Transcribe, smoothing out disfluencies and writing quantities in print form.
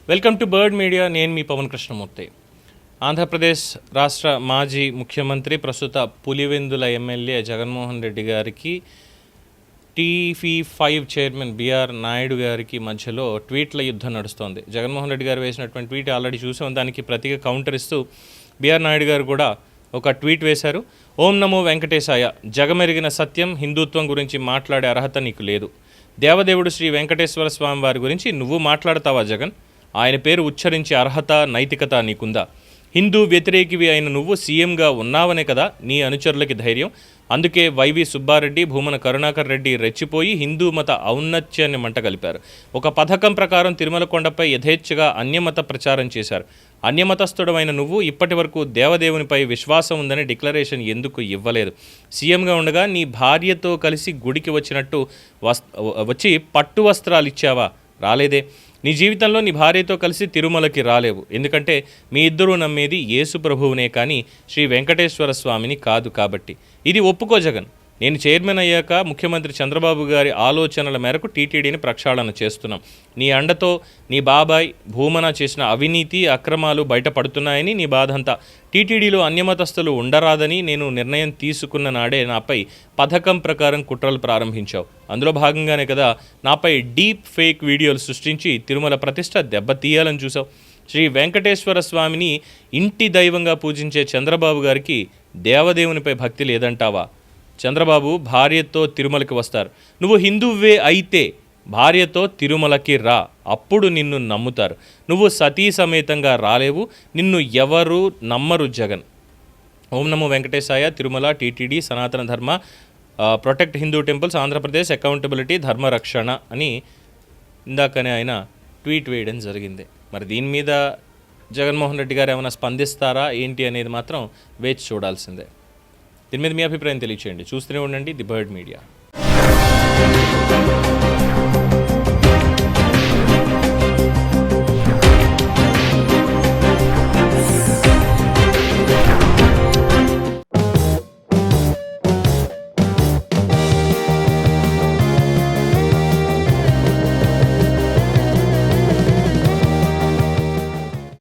Welcome to bird media. నేను మీ పవన్ కృష్ణమూర్తి. ఆంధ్రప్రదేశ్ రాష్ట్ర మాజీ ముఖ్యమంత్రి, ప్రస్తుత పులివెందుల ఎమ్మెల్యే జగన్మోహన్ రెడ్డి గారికి టీవీ5 చైర్మన్ బిఆర్ నాయుడు గారికి మధ్యలో ట్వీట్ల యుద్ధం నడుస్తోంది. జగన్మోహన్ రెడ్డి గారు వేసినటువంటి ట్వీట్ ఆల్రెడీ చూసాం. దానికి ప్రతిగా కౌంటర్ ఇస్తూ బిఆర్ నాయుడు గారు కూడా ఒక ట్వీట్ వేశారు. ఓం నమో వెంకటేశాయ. జగమెరిగిన సత్యం, హిందుత్వం గురించి మాట్లాడే అర్హత నీకు లేదు. దేవదేవుడు శ్రీ వెంకటేశ్వర స్వామి వారి గురించి నువ్వు మాట్లాడతావా జగన్? ఆయన పేరు ఉచ్చరించే అర్హత, నైతికత నీకుందా? హిందూ వ్యతిరేకివి అయిన నువ్వు సీఎంగా ఉన్నావనే కదా నీ అనుచరులకి ధైర్యం. అందుకే వైవి సుబ్బారెడ్డి, భూమన కరుణాకర్ రెడ్డి రెచ్చిపోయి హిందూ మత ఔన్నత్యాన్ని మంటగలిపారు. ఒక పథకం ప్రకారం తిరుమల కొండపై యథేచ్ఛగా అన్యమత ప్రచారం చేశారు. అన్యమతస్థుడమైన నువ్వు ఇప్పటి వరకు దేవదేవునిపై విశ్వాసం ఉందని డిక్లరేషన్ ఎందుకు ఇవ్వలేదు? సీఎంగా ఉండగా నీ భార్యతో కలిసి గుడికి వచ్చినట్టు వచ్చి పట్టు వస్త్రాలు ఇచ్చావా? రాలేదే. నీ జీవితంలో నీ భార్యతో కలిసి తిరుమలకి రాలేవు. ఎందుకంటే మీ ఇద్దరూ నమ్మేది యేసు ప్రభువునే కానీ శ్రీ వెంకటేశ్వర స్వామిని కాదు. కాబట్టి ఇది ఒప్పుకో జగన్. నేను చైర్మన్ అయ్యాక ముఖ్యమంత్రి చంద్రబాబు గారి ఆలోచనల మేరకు టీటీడీని ప్రక్షాళన చేస్తున్నాం. నీ అండతో నీ బాబాయ్ భూమన చేసిన అవినీతి, అక్రమాలు బయటపడుతున్నాయని నీ బాధంతా. టీటీడీలో అన్యమతస్థులు ఉండరాదని నేను నిర్ణయం తీసుకున్న నాడే నాపై పథకం ప్రకారం కుట్రలు ప్రారంభించావు. అందులో భాగంగానే కదా నాపై డీప్ ఫేక్ వీడియోలు సృష్టించి తిరుమల ప్రతిష్ట దెబ్బతీయాలని చూసావు. శ్రీ వెంకటేశ్వర స్వామిని ఇంటి దైవంగా పూజించే చంద్రబాబు గారికి దేవదేవునిపై భక్తి లేదంటావా? చంద్రబాబు భార్యతో తిరుమలకి వస్తారు. నువ్వు హిందువే అయితే భార్యతో తిరుమలకి రా, అప్పుడు నిన్ను నమ్ముతారు. నువ్వు సతీ సమేతంగా రాలేవు. నిన్ను ఎవరు నమ్మరు జగన్. ఓం నమో వెంకటేశాయ. Tirumala, TTD, Sanatana Dharma, protect Hindu temples, Andhra Pradesh, accountability, ధర్మరక్షణ అని ఇందాకనే ఆయన ట్వీట్ వేయడం జరిగింది. మరి దీని మీద జగన్మోహన్ రెడ్డి గారు ఏమైనా స్పందిస్తారా ఏంటి అనేది మాత్రం వేచి చూడాల్సిందే. దీని మీద మీ అభిప్రాయం తెలియచేయండి. చూస్తూనే ఉండండి ది బర్డ్ మీడియా.